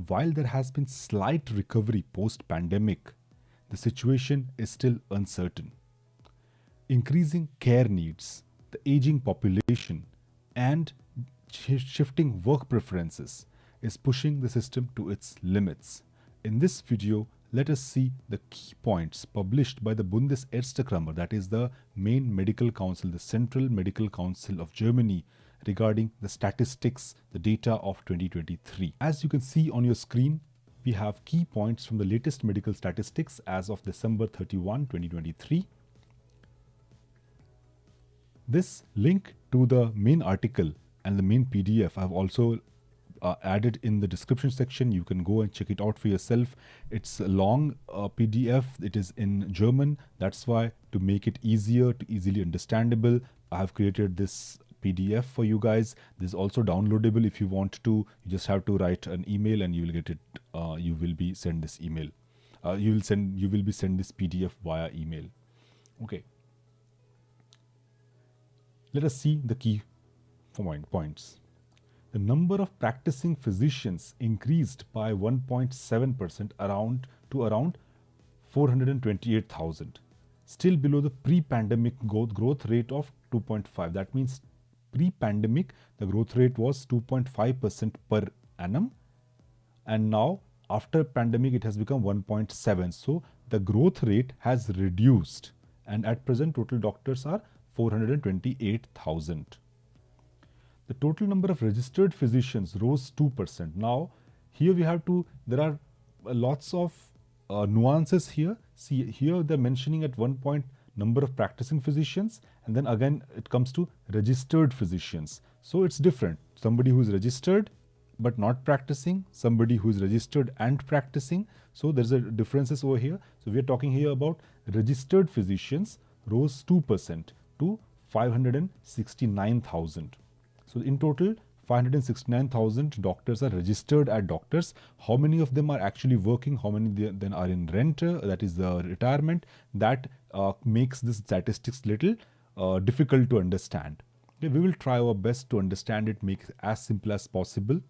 while there has been slight recovery post-pandemic, the situation is still uncertain. Increasing care needs, the aging population, and shifting work preferences is pushing the system to its limits. In this video, let us see the key points published by the Bundesärztekammer, that is the main medical council, the Central Medical Council of Germany, regarding the statistics, the data of 2023. As you can see on your screen, we have key points from the latest medical statistics as of December 31, 2023. This link to the main article and the main PDF I have also added in the description section. You can go and check it out for yourself. It's a long PDF. It is in German. That's why, to make it easier, to easily understandable, I have created this PDF for you guys. This is also downloadable if you want to. You just have to write an email and you will get it. You will be sent this email. You will be sent this PDF via email. Okay. Let us see the key points. The number of practicing physicians increased by 1.7% to around 428,000, still below the pre-pandemic growth rate of 2.5. That means pre-pandemic the growth rate was 2.5% per annum, and now after pandemic it has become 1.7. So the growth rate has reduced, and at present total doctors are 428,000. The total number of registered physicians rose 2%. Now, here there are lots of nuances here. See, here they're mentioning at one point number of practicing physicians, and then again it comes to registered physicians. So it's different. Somebody who is registered but not practicing, somebody who is registered and practicing. So there's a differences over here. So we are talking here about registered physicians rose 2% to 569,000. So in total, 569,000 doctors are registered as doctors. How many of them are actually working? How many then are in rent? That is the retirement. That makes this statistics little difficult to understand. Okay, we will try our best to understand it, make it as simple as possible.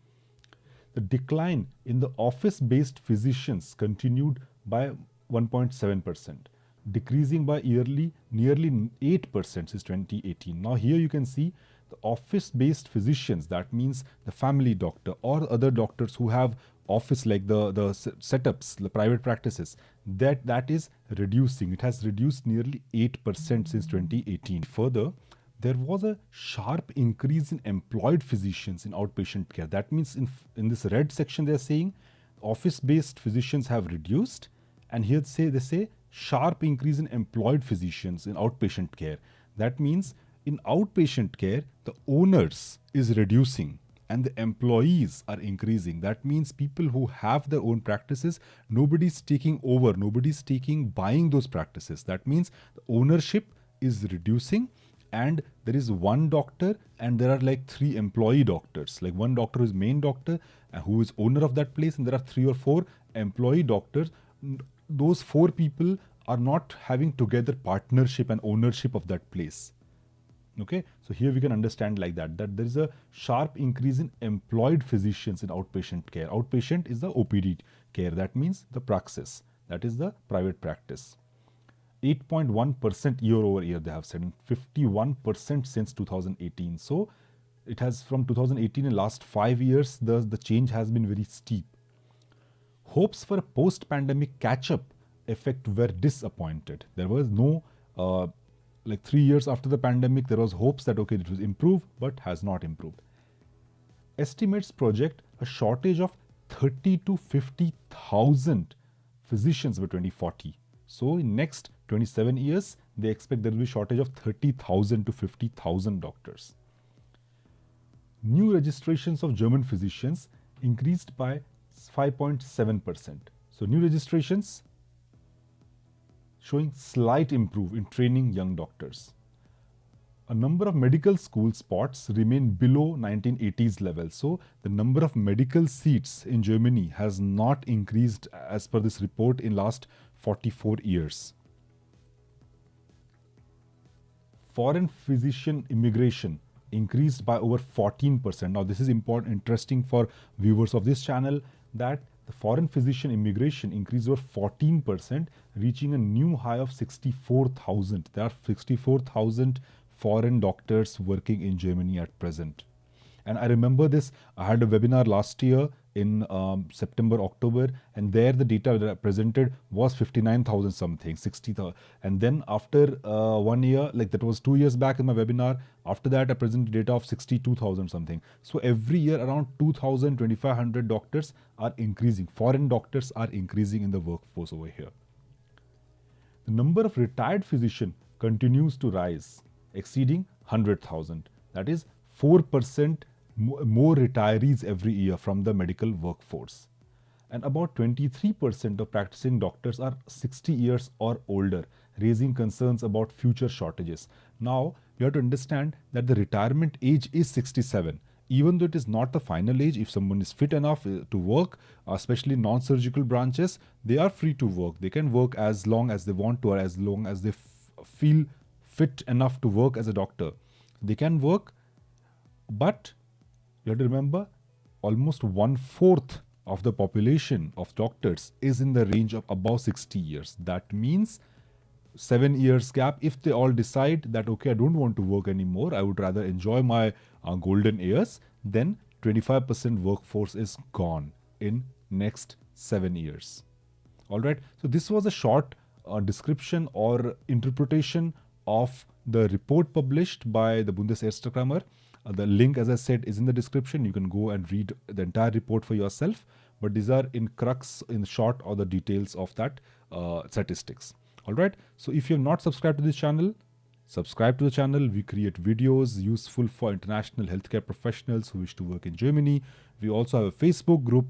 The decline in the office-based physicians continued by 1.7%. decreasing by nearly 8% since 2018. Now here you can see the office-based physicians, that means the family doctor or other doctors who have office like the setups, the private practices, that is reducing. It has reduced nearly 8% since 2018. Further, there was a sharp increase in employed physicians in outpatient care. That means in this red section they are saying office-based physicians have reduced, and here they say sharp increase in employed physicians in outpatient care. That means in outpatient care, the owners is reducing and the employees are increasing. That means people who have their own practices, nobody's taking over, nobody's buying those practices. That means the ownership is reducing, and there is one doctor and there are like 3 employee doctors, like one doctor who is main doctor who is owner of that place, and there are 3 or 4 employee doctors. Those 4 people are not having together partnership and ownership of that place. Okay, so here we can understand like that there is a sharp increase in employed physicians in outpatient care. Outpatient is the OPD care, that means the praxis, that is the private practice. 8.1% year over year they have said, and 51% since 2018. So it has from 2018 in last 5 years the change has been very steep. Hopes for a post-pandemic catch-up effect were disappointed. There was no, like 3 years after the pandemic, there was hopes that, okay, it will improve, but has not improved. Estimates project a shortage of 30 to 50,000 physicians by 2040. So in next 27 years, they expect there will be a shortage of 30,000 to 50,000 doctors. New registrations of German physicians increased by 5.7%. So new registrations showing slight improve in training young doctors. A number of medical school spots remain below 1980s level. So the number of medical seats in Germany has not increased as per this report in last 44 years. Foreign physician immigration increased by over 14%. Now this is interesting for viewers of this channel. that the foreign physician immigration increased over 14%, reaching a new high of 64,000. There are 64,000 foreign doctors working in Germany at present. And I remember this, I had a webinar last year in September, October, and there the data that I presented was 59,000 something, 60,000. And then after 1 year, like that was 2 years back in my webinar, after that I presented data of 62,000 something. So every year around 2,000, 2,500 doctors are increasing. Foreign doctors are increasing in the workforce over here. The number of retired physicians continues to rise, exceeding 100,000. That is 4% more retirees every year from the medical workforce. And about 23% of practicing doctors are 60 years or older, raising concerns about future shortages. Now, you have to understand that the retirement age is 67. Even though it is not the final age, if someone is fit enough to work, especially non-surgical branches, they are free to work. They can work as long as they want to, or as long as they feel fit enough to work as a doctor. They can work, but you have to remember, almost 1/4 of the population of doctors is in the range of above 60 years. That means 7 years gap. If they all decide that, okay, I don't want to work anymore, I would rather enjoy my golden years, then 25% workforce is gone in next 7 years. All right. So this was a short description or interpretation of the report published by the Bundesärztekammer. The link, as I said, is in the description. You can go and read the entire report for yourself. But these are in crux, in short, or the details of that statistics. All right. So if you have not subscribed to this channel, subscribe to the channel. We create videos useful for international healthcare professionals who wish to work in Germany. We also have a Facebook group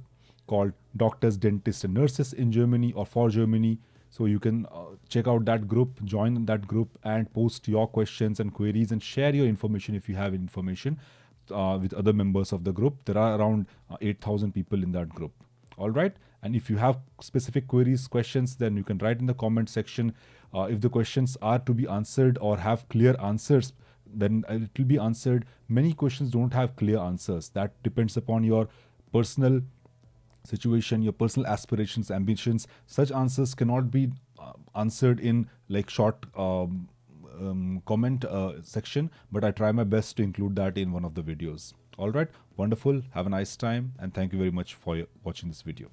called Doctors, Dentists and Nurses in Germany or for Germany. So you can check out that group, join that group and post your questions and queries and share your information if you have information with other members of the group. There are around 8,000 people in that group. All right. And if you have specific queries, questions, then you can write in the comment section. If the questions are to be answered or have clear answers, then it will be answered. Many questions don't have clear answers. That depends upon your personal situation, your personal aspirations, ambitions. Such answers cannot be answered in like short comment section, but I try my best to include that in one of the videos. All right, wonderful. Have a nice time, and thank you very much for watching this video.